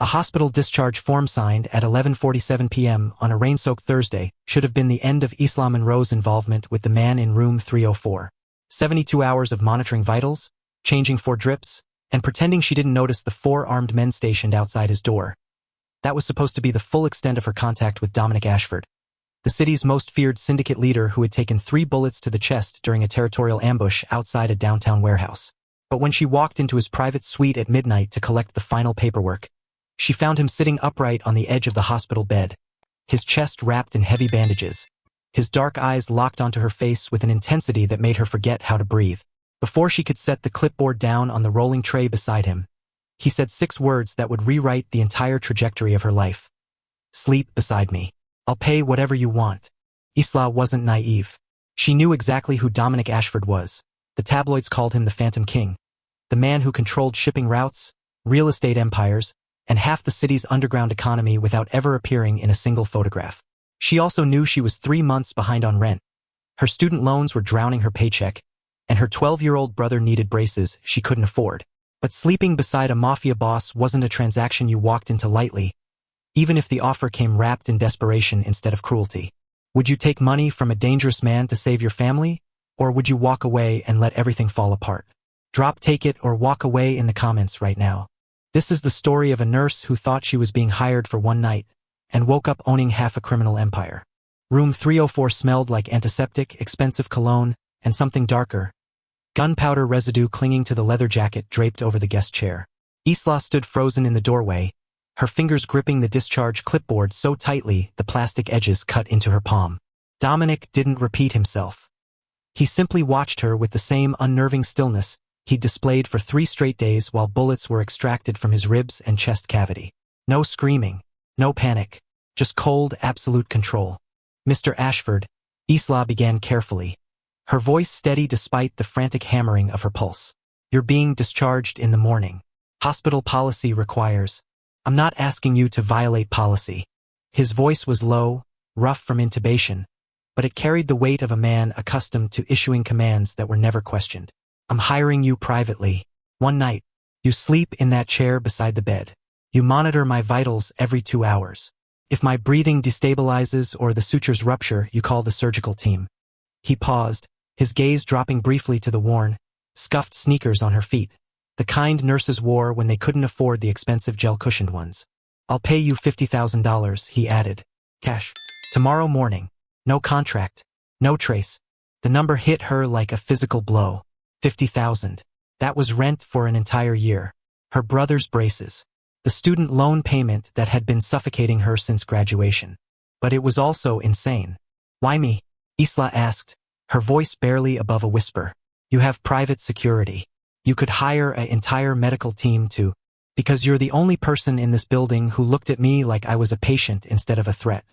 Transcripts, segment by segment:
A hospital discharge form signed at 11:47 p.m. on a rain-soaked Thursday should have been the end of Isla Monroe's involvement with the man in room 304. 72 hours of monitoring vitals, changing 4 drips, and pretending she didn't notice the 4 armed men stationed outside his door. That was supposed to be the full extent of her contact with Dominic Ashford, the city's most feared syndicate leader who had taken 3 bullets to the chest during a territorial ambush outside a downtown warehouse. But when she walked into his private suite at midnight to collect the final paperwork, she found him sitting upright on the edge of the hospital bed, his chest wrapped in heavy bandages, his dark eyes locked onto her face with an intensity that made her forget how to breathe. Before she could set the clipboard down on the rolling tray beside him, he said 6 words that would rewrite the entire trajectory of her life. "Sleep beside me. I'll pay whatever you want." Isla wasn't naive. She knew exactly who Dominic Ashford was. The tabloids called him the Phantom King, the man who controlled shipping routes, real estate empires, and half the city's underground economy without ever appearing in a single photograph. She also knew she was 3 months behind on rent. Her student loans were drowning her paycheck, and her 12-year-old brother needed braces she couldn't afford. But sleeping beside a mafia boss wasn't a transaction you walked into lightly, even if the offer came wrapped in desperation instead of cruelty. Would you take money from a dangerous man to save your family, or would you walk away and let everything fall apart? Drop "take it" or "walk away" in the comments right now. This is the story of a nurse who thought she was being hired for one night and woke up owning half a criminal empire. Room 304 smelled like antiseptic, expensive cologne, and something darker, gunpowder residue clinging to the leather jacket draped over the guest chair. Isla stood frozen in the doorway, her fingers gripping the discharge clipboard so tightly the plastic edges cut into her palm. Dominic didn't repeat himself. He simply watched her with the same unnerving stillness he'd displayed for 3 straight days while bullets were extracted from his ribs and chest cavity. No screaming, no panic, just cold, absolute control. "Mr. Ashford," Isla began carefully, her voice steady despite the frantic hammering of her pulse. "You're being discharged in the morning. Hospital policy requires. I'm not asking you to violate policy." His voice was low, rough from intubation, but it carried the weight of a man accustomed to issuing commands that were never questioned. "I'm hiring you privately. One night. You sleep in that chair beside the bed. You monitor my vitals every 2 hours. If my breathing destabilizes or the sutures rupture, you call the surgical team." He paused, his gaze dropping briefly to the worn, scuffed sneakers on her feet, the kind nurses wore when they couldn't afford the expensive gel-cushioned ones. "I'll pay you $50,000, he added. "Cash. Tomorrow morning. No contract. No trace." The number hit her like a physical blow. 50,000. That was rent for an entire year. Her brother's braces. The student loan payment that had been suffocating her since graduation. But it was also insane. "Why me?" Isla asked, her voice barely above a whisper. "You have private security. You could hire an entire medical team to, because you're the only person in this building who looked at me like I was a patient instead of a threat."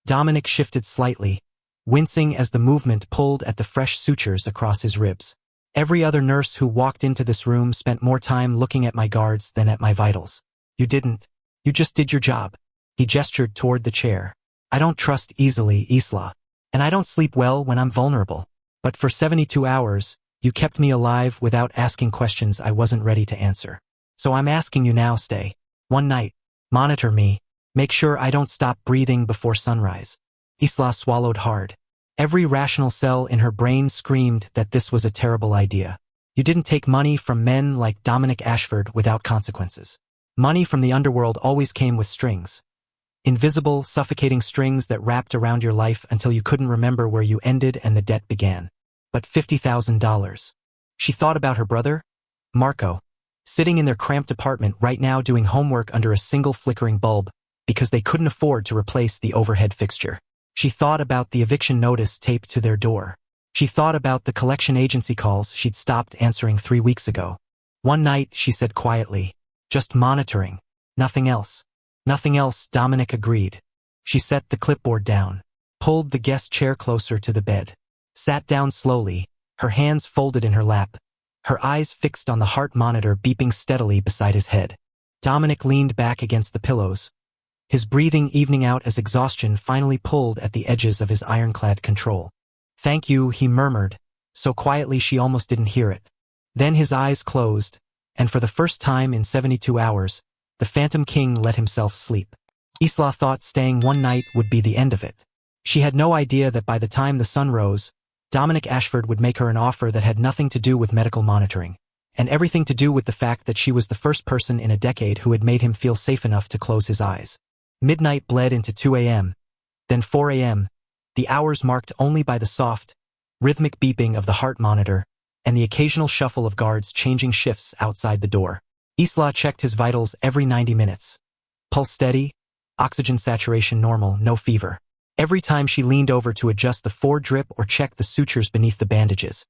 Dominic shifted slightly, wincing as the movement pulled at the fresh sutures across his ribs. "Every other nurse who walked into this room spent more time looking at my guards than at my vitals. You didn't. You just did your job." He gestured toward the chair. "I don't trust easily, Isla. And I don't sleep well when I'm vulnerable. But for 72 hours, you kept me alive without asking questions I wasn't ready to answer. So I'm asking you now, stay. One night. Monitor me. Make sure I don't stop breathing before sunrise." Isla swallowed hard. Every rational cell in her brain screamed that this was a terrible idea. You didn't take money from men like Dominic Ashford without consequences. Money from the underworld always came with strings. Invisible, suffocating strings that wrapped around your life until you couldn't remember where you ended and the debt began. But $50,000. She thought about her brother, Marco, sitting in their cramped apartment right now doing homework under a single flickering bulb because they couldn't afford to replace the overhead fixture. She thought about the eviction notice taped to their door. She thought about the collection agency calls she'd stopped answering 3 weeks ago. One night, she said quietly, "Just monitoring. Nothing else." "Nothing else," Dominic agreed. She set the clipboard down, pulled the guest chair closer to the bed, sat down slowly, her hands folded in her lap, her eyes fixed on the heart monitor beeping steadily beside his head. Dominic leaned back against the pillows, his breathing evening out as exhaustion finally pulled at the edges of his ironclad control. "Thank you," he murmured, so quietly she almost didn't hear it. Then his eyes closed, and for the first time in 72 hours, The Phantom King let himself sleep. Isla thought staying one night would be the end of it. She had no idea that by the time the sun rose, Dominic Ashford would make her an offer that had nothing to do with medical monitoring, and everything to do with the fact that she was the first person in a decade who had made him feel safe enough to close his eyes. Midnight bled into 2 a.m., then 4 a.m., the hours marked only by the soft, rhythmic beeping of the heart monitor and the occasional shuffle of guards changing shifts outside the door. Isla checked his vitals every 90 minutes. Pulse steady, oxygen saturation normal, no fever. Every time she leaned over to adjust the fore-drip or check the sutures beneath the bandages,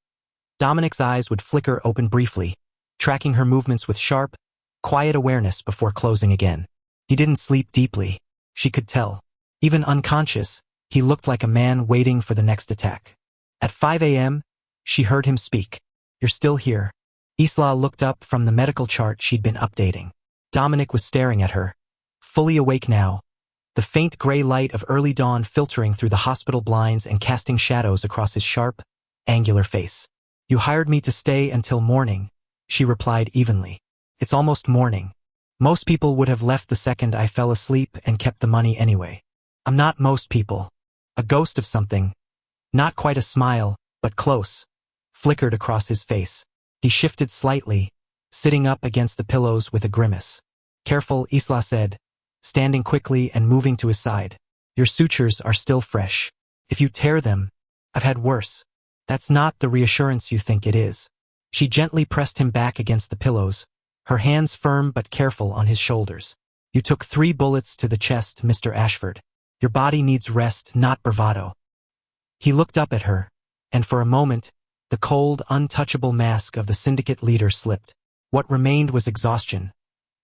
Dominic's eyes would flicker open briefly, tracking her movements with sharp, quiet awareness before closing again. He didn't sleep deeply, she could tell. Even unconscious, he looked like a man waiting for the next attack. At 5 a.m., she heard him speak. "You're still here." Isla looked up from the medical chart she'd been updating. Dominic was staring at her, fully awake now, the faint gray light of early dawn filtering through the hospital blinds and casting shadows across his sharp, angular face. "You hired me to stay until morning," she replied evenly. "It's almost morning. Most people would have left the second I fell asleep and kept the money anyway. I'm not most people." A ghost of something, not quite a smile, but close, flickered across his face. He shifted slightly, sitting up against the pillows with a grimace. "Careful," Isla said, standing quickly and moving to his side. "Your sutures are still fresh. If you tear them, I've had worse." "That's not the reassurance you think it is." She gently pressed him back against the pillows, her hands firm but careful on his shoulders. "You took 3 bullets to the chest, Mr. Ashford. Your body needs rest, not bravado." He looked up at her, and for a moment, the cold, untouchable mask of the syndicate leader slipped. What remained was exhaustion.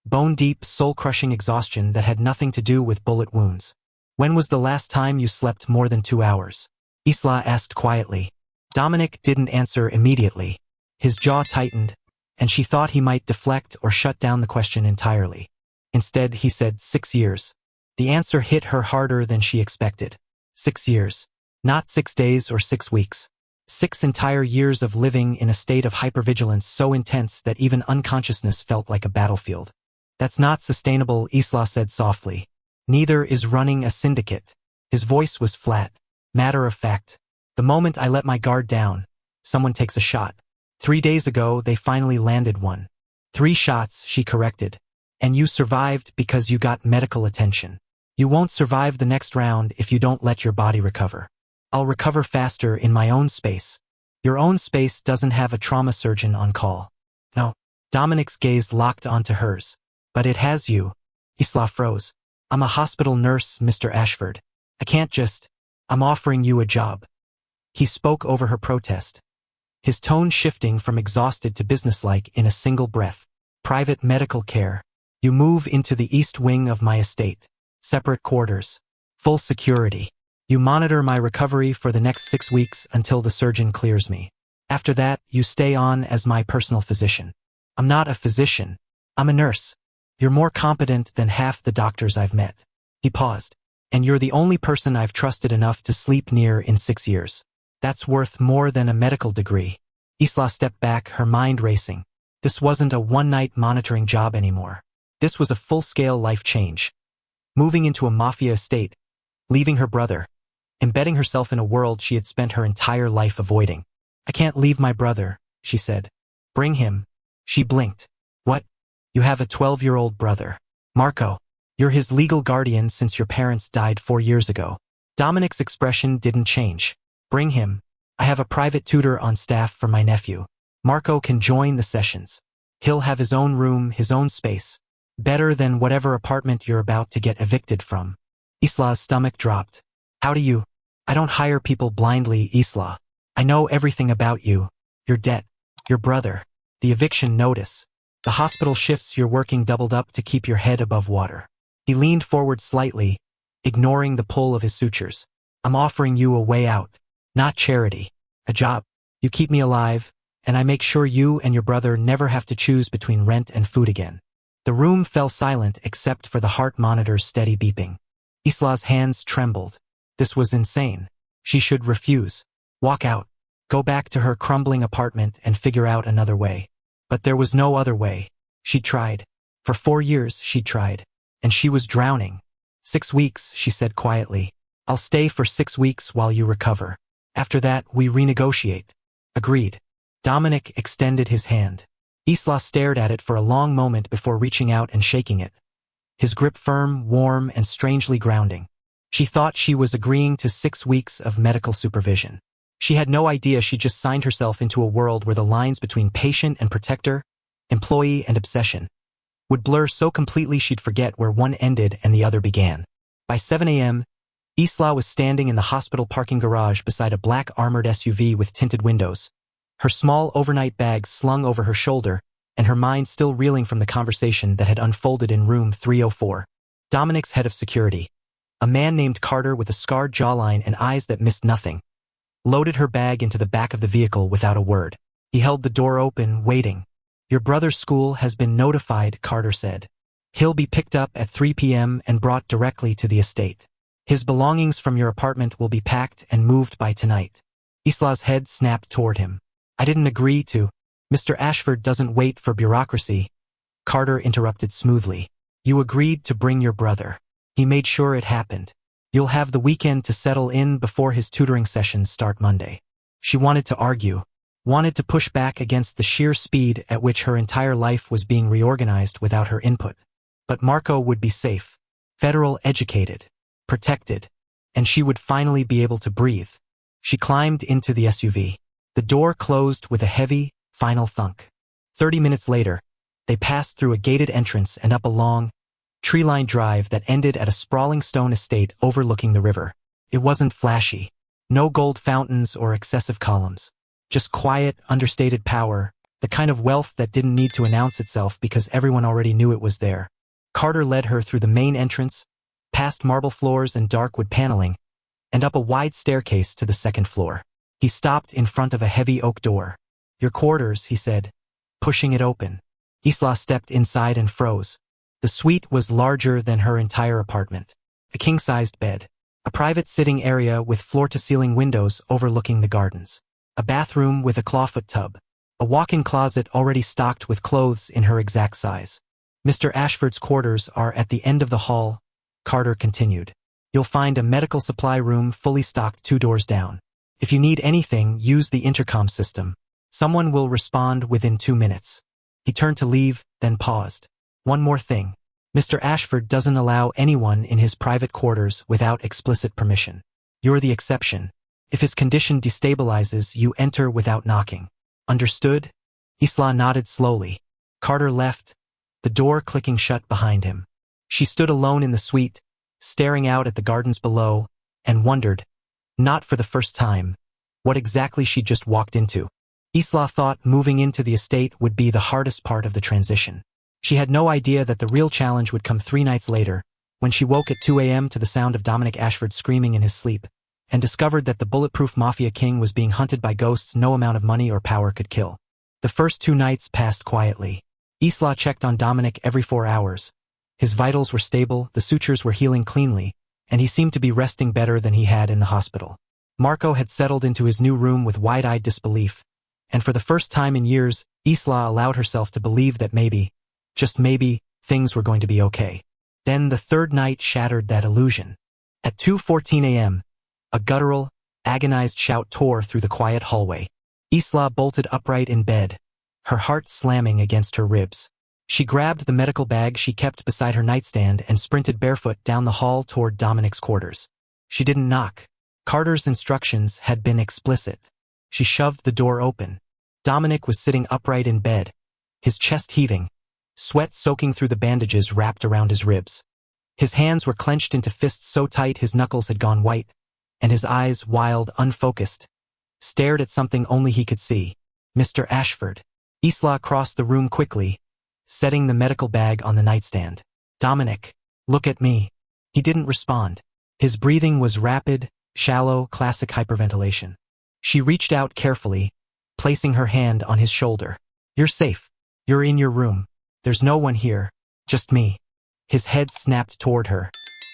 Bone-deep, soul-crushing exhaustion that had nothing to do with bullet wounds. "When was the last time you slept more than 2 hours?" Isla asked quietly. Dominic didn't answer immediately. His jaw tightened, and she thought he might deflect or shut down the question entirely. Instead, he said 6 years. The answer hit her harder than she expected. 6 years. Not 6 days or 6 weeks. 6 entire years of living in a state of hypervigilance so intense that even unconsciousness felt like a battlefield. "That's not sustainable," Isla said softly. "Neither is running a syndicate." His voice was flat, matter of fact. "The moment I let my guard down, someone takes a shot. 3 days ago, they finally landed one. 3 shots," she corrected. "And you survived because you got medical attention. You won't survive the next round if you don't let your body recover." "I'll recover faster in my own space." "Your own space doesn't have a trauma surgeon on call." "No." Dominic's gaze locked onto hers. "But it has you." Isla froze. "I'm a hospital nurse, Mr. Ashford. I can't just... I'm offering you a job." He spoke over her protest, his tone shifting from exhausted to businesslike in a single breath. "Private medical care. You move into the east wing of my estate. Separate quarters. Full security. You monitor my recovery for the next 6 weeks until the surgeon clears me. After that, you stay on as my personal physician." "I'm not a physician. I'm a nurse. You're more competent than half the doctors I've met." He paused. "And you're the only person I've trusted enough to sleep near in 6 years. That's worth more than a medical degree." Isla stepped back, her mind racing. This wasn't a one-night monitoring job anymore. This was a full-scale life change. Moving into a Mafia estate, leaving her brother, embedding herself in a world she had spent her entire life avoiding. "I can't leave my brother," she said. "Bring him." She blinked. "What? You have a 12-year-old brother. Marco. You're his legal guardian since your parents died 4 years ago." Dominic's expression didn't change. "Bring him. I have a private tutor on staff for my nephew. Marco can join the sessions. He'll have his own room, his own space. Better than whatever apartment you're about to get evicted from." Isla's stomach dropped. "How do you... I don't hire people blindly, Isla. I know everything about you. Your debt. Your brother. The eviction notice. The hospital shifts you're working doubled up to keep your head above water." He leaned forward slightly, ignoring the pull of his sutures. "I'm offering you a way out. Not charity. A job. You keep me alive, and I make sure you and your brother never have to choose between rent and food again." The room fell silent except for the heart monitor's steady beeping. Isla's hands trembled. This was insane. She should refuse. Walk out. Go back to her crumbling apartment and figure out another way. But there was no other way. She tried. For 4 years, she'd tried. And she was drowning. 6 weeks, she said quietly. I'll stay for 6 weeks while you recover. After that, we renegotiate. Agreed. Dominic extended his hand. Isla stared at it for a long moment before reaching out and shaking it. His grip firm, warm, and strangely grounding. She thought she was agreeing to 6 weeks of medical supervision. She had no idea she just signed herself into a world where the lines between patient and protector, employee and obsession, would blur so completely she'd forget where one ended and the other began. By 7 a.m., Isla was standing in the hospital parking garage beside a black armored SUV with tinted windows, her small overnight bag slung over her shoulder, and her mind still reeling from the conversation that had unfolded in room 304. Dominic's head of security, a man named Carter with a scarred jawline and eyes that missed nothing, loaded her bag into the back of the vehicle without a word. He held the door open, waiting. Your brother's school has been notified, Carter said. He'll be picked up at 3 p.m. and brought directly to the estate. His belongings from your apartment will be packed and moved by tonight. Isla's head snapped toward him. I didn't agree to. Mr. Ashford doesn't wait for bureaucracy. Carter interrupted smoothly. You agreed to bring your brother. He made sure it happened. You'll have the weekend to settle in before his tutoring sessions start Monday. She wanted to argue, wanted to push back against the sheer speed at which her entire life was being reorganized without her input. But Marco would be safe, federal educated, protected, and she would finally be able to breathe. She climbed into the SUV. The door closed with a heavy, final thunk. 30 minutes later, they passed through a gated entrance and up a long, tree-lined drive that ended at a sprawling stone estate overlooking the river. It wasn't flashy. No gold fountains or excessive columns. Just quiet, understated power, the kind of wealth that didn't need to announce itself because everyone already knew it was there. Carter led her through the main entrance, past marble floors and dark wood paneling, and up a wide staircase to the second floor. He stopped in front of a heavy oak door. Your quarters, he said, pushing it open. Isla stepped inside and froze. The suite was larger than her entire apartment. A king-sized bed. A private sitting area with floor-to-ceiling windows overlooking the gardens. A bathroom with a clawfoot tub. A walk-in closet already stocked with clothes in her exact size. Mr. Ashford's quarters are at the end of the hall, Carter continued. You'll find a medical supply room fully stocked 2 doors down. If you need anything, use the intercom system. Someone will respond within 2 minutes. He turned to leave, then paused. One more thing. Mr. Ashford doesn't allow anyone in his private quarters without explicit permission. You're the exception. If his condition destabilizes, you enter without knocking. Understood? Isla nodded slowly. Carter left, the door clicking shut behind him. She stood alone in the suite, staring out at the gardens below, and wondered, not for the first time, what exactly she'd just walked into. Isla thought moving into the estate would be the hardest part of the transition. She had no idea that the real challenge would come 3 nights later, when she woke at 2 a.m. to the sound of Dominic Ashford screaming in his sleep, and discovered that the bulletproof Mafia king was being hunted by ghosts no amount of money or power could kill. The first 2 nights passed quietly. Isla checked on Dominic every 4 hours. His vitals were stable, the sutures were healing cleanly, and he seemed to be resting better than he had in the hospital. Marco had settled into his new room with wide-eyed disbelief, and for the first time in years, Isla allowed herself to believe that maybe, just maybe, things were going to be okay. Then the 3rd night shattered that illusion. At 2:14 a.m., a guttural, agonized shout tore through the quiet hallway. Isla bolted upright in bed, her heart slamming against her ribs. She grabbed the medical bag she kept beside her nightstand and sprinted barefoot down the hall toward Dominic's quarters. She didn't knock. Carter's instructions had been explicit. She shoved the door open. Dominic was sitting upright in bed, his chest heaving, sweat soaking through the bandages wrapped around his ribs. His hands were clenched into fists so tight his knuckles had gone white, and his eyes, wild, unfocused, stared at something only he could see. Mr. Ashford. Isla crossed the room quickly, setting the medical bag on the nightstand. Dominic, look at me. He didn't respond. His breathing was rapid, shallow, classic hyperventilation. She reached out carefully, placing her hand on his shoulder. You're safe. You're in your room. There's no one here, just me. His head snapped toward her,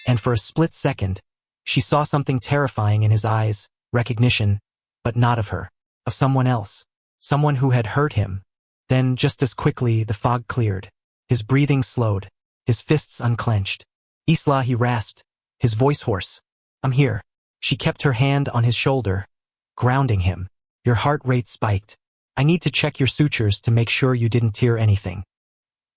and for a split second, she saw something terrifying in his eyes, recognition, but not of her, of someone else, someone who had hurt him. Then, just as quickly, the fog cleared. His breathing slowed, his fists unclenched. Isla, he rasped, his voice hoarse. I'm here. She kept her hand on his shoulder, grounding him. Your heart rate spiked. I need to check your sutures to make sure you didn't tear anything.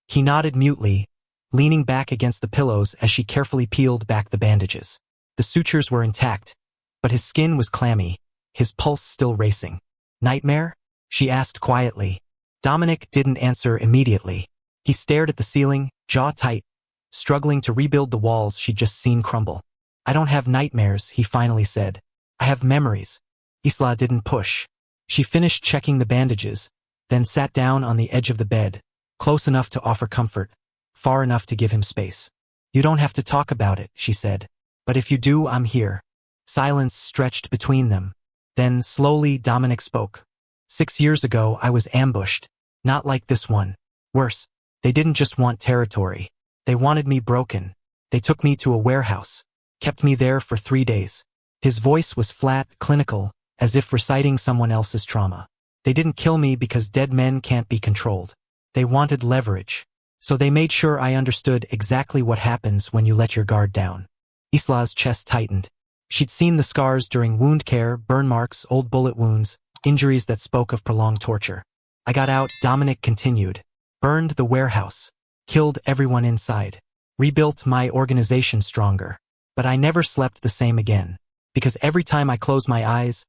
He nodded mutely, leaning back against the pillows as she carefully peeled back the bandages. The sutures were intact, but his skin was clammy, his pulse still racing. Nightmare? She asked quietly. Dominic didn't answer immediately. He stared at the ceiling, jaw tight, struggling to rebuild the walls she'd just seen crumble. I don't have nightmares, he finally said. I have memories. Isla didn't push. She finished checking the bandages, then sat down on the edge of the bed, close enough to offer comfort, far enough to give him space. You don't have to talk about it, she said. But if you do, I'm here. Silence stretched between them. Then, slowly, Dominic spoke. 6 years ago, I was ambushed. Not like this one. Worse, they didn't just want territory. They wanted me broken. They took me to a warehouse, kept me there for 3 days. His voice was flat, clinical, as if reciting someone else's trauma. They didn't kill me because dead men can't be controlled. They wanted leverage. So they made sure I understood exactly what happens when you let your guard down. Isla's chest tightened. She'd seen the scars during wound care, burn marks, old bullet wounds, injuries that spoke of prolonged torture. I got out, Dominic continued. Burned the warehouse. Killed everyone inside. Rebuilt my organization stronger. But I never slept the same again. Because every time I close my eyes,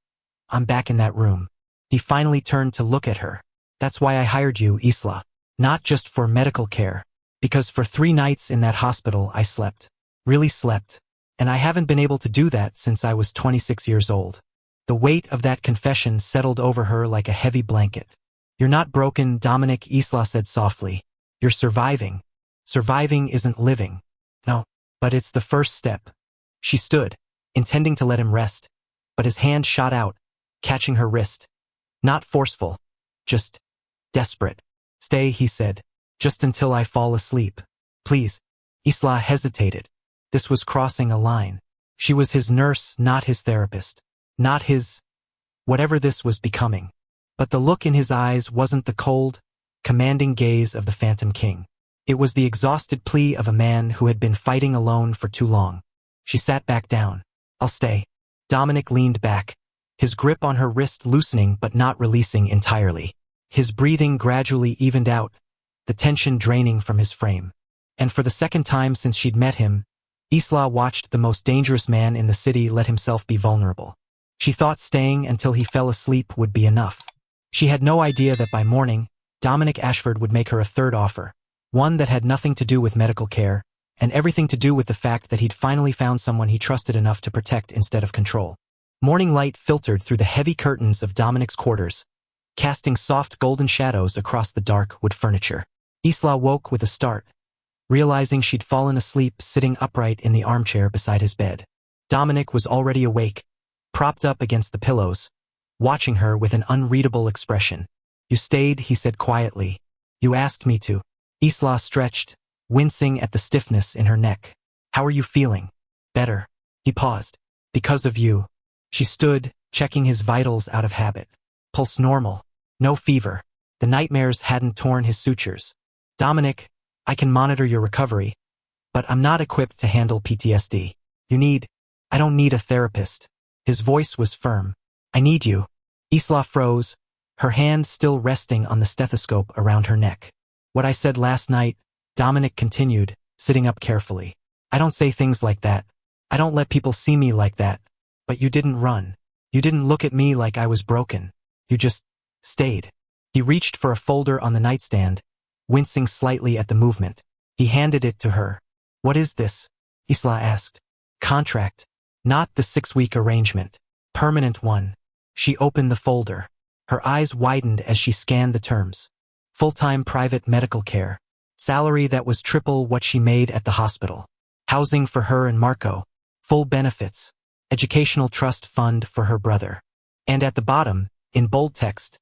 I'm back in that room. He finally turned to look at her. That's why I hired you, Isla. Not just for medical care. Because for 3 nights in that hospital I slept. Really slept. And I haven't been able to do that since I was 26 years old. The weight of that confession settled over her like a heavy blanket. You're not broken, Dominic, Isla said softly. You're surviving. Surviving isn't living. No, but it's the first step. She stood, intending to let him rest, but his hand shot out, catching her wrist. Not forceful, just desperate. Stay, he said, just until I fall asleep. Please. Isla hesitated. This was crossing a line. She was his nurse, not his therapist. Not his... whatever this was becoming. But the look in his eyes wasn't the cold, commanding gaze of the Phantom King. It was the exhausted plea of a man who had been fighting alone for too long. She sat back down. I'll stay. Dominic leaned back, his grip on her wrist loosening but not releasing entirely. His breathing gradually evened out, the tension draining from his frame. And for the second time since she'd met him, Isla watched the most dangerous man in the city let himself be vulnerable. She thought staying until he fell asleep would be enough. She had no idea that by morning, Dominic Ashford would make her a third offer, one that had nothing to do with medical care, and everything to do with the fact that he'd finally found someone he trusted enough to protect instead of control. Morning light filtered through the heavy curtains of Dominic's quarters, casting soft golden shadows across the dark wood furniture. Isla woke with a start, realizing she'd fallen asleep sitting upright in the armchair beside his bed. Dominic was already awake, propped up against the pillows, watching her with an unreadable expression. You stayed, he said quietly. You asked me to. Isla stretched, wincing at the stiffness in her neck. How are you feeling? Better. He paused. Because of you. She stood, checking his vitals out of habit. Pulse normal. No fever. The nightmares hadn't torn his sutures. Dominic, I can monitor your recovery, but I'm not equipped to handle PTSD. I don't need a therapist. His voice was firm. I need you. Isla froze, her hand still resting on the stethoscope around her neck. What I said last night, Dominic continued, sitting up carefully. I don't say things like that. I don't let people see me like that. But you didn't run. You didn't look at me like I was broken. You just stayed. He reached for a folder on the nightstand, wincing slightly at the movement. He handed it to her. What is this? Isla asked. Contract. Not the 6-week arrangement. Permanent one. She opened the folder. Her eyes widened as she scanned the terms. Full-time private medical care. Salary that was triple what she made at the hospital. Housing for her and Marco. Full benefits. Educational trust fund for her brother. And at the bottom, in bold text,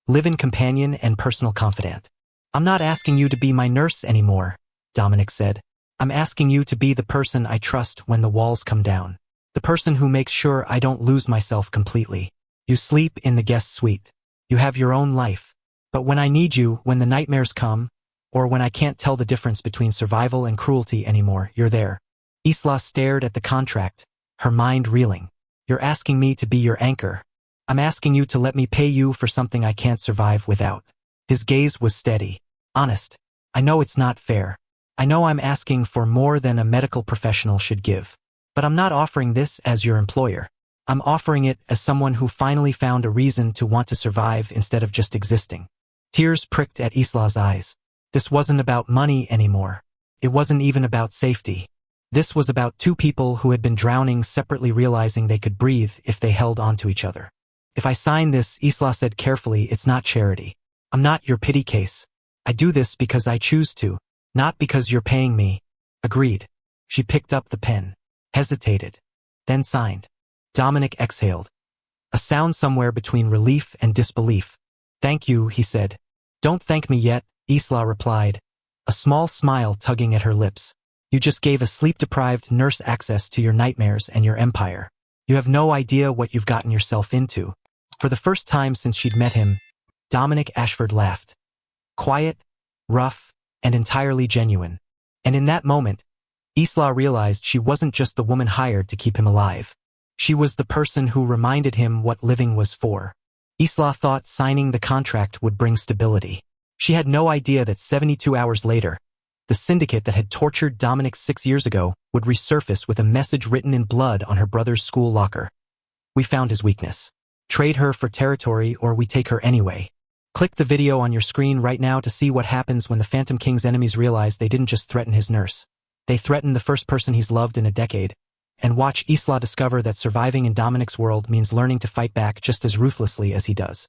live-in companion and personal confidant. I'm not asking you to be my nurse anymore, Dominic said. I'm asking you to be the person I trust when the walls come down. The person who makes sure I don't lose myself completely. You sleep in the guest suite. You have your own life. But when I need you, when the nightmares come, Or when I can't tell the difference between survival and cruelty anymore, you're there. Isla stared at the contract, her mind reeling. You're asking me to be your anchor. I'm asking you to let me pay you for something I can't survive without. His gaze was steady. Honest. I know it's not fair. I know I'm asking for more than a medical professional should give. But I'm not offering this as your employer. I'm offering it as someone who finally found a reason to want to survive instead of just existing. Tears pricked at Isla's eyes. This wasn't about money anymore. It wasn't even about safety. This was about two people who had been drowning separately, realizing they could breathe if they held onto each other. If I sign this, Isla said carefully, it's not charity. I'm not your pity case. I do this because I choose to, not because you're paying me. Agreed. She picked up the pen, hesitated, then signed. Dominic exhaled. A sound somewhere between relief and disbelief. Thank you, he said. Don't thank me yet, Isla replied, a small smile tugging at her lips. You just gave a sleep-deprived nurse access to your nightmares and your empire. You have no idea what you've gotten yourself into. For the first time since she'd met him, Dominic Ashford laughed. Quiet, rough, and entirely genuine. And in that moment, Isla realized she wasn't just the woman hired to keep him alive. She was the person who reminded him what living was for. Isla thought signing the contract would bring stability. She had no idea that 72 hours later, the syndicate that had tortured Dominic 6 years ago would resurface with a message written in blood on her brother's school locker. We found his weakness. Trade her for territory or we take her anyway. Click the video on your screen right now to see what happens when the Phantom King's enemies realize they didn't just threaten his nurse. They threatened the first person he's loved in a decade. And watch Isla discover that surviving in Dominic's world means learning to fight back just as ruthlessly as he does.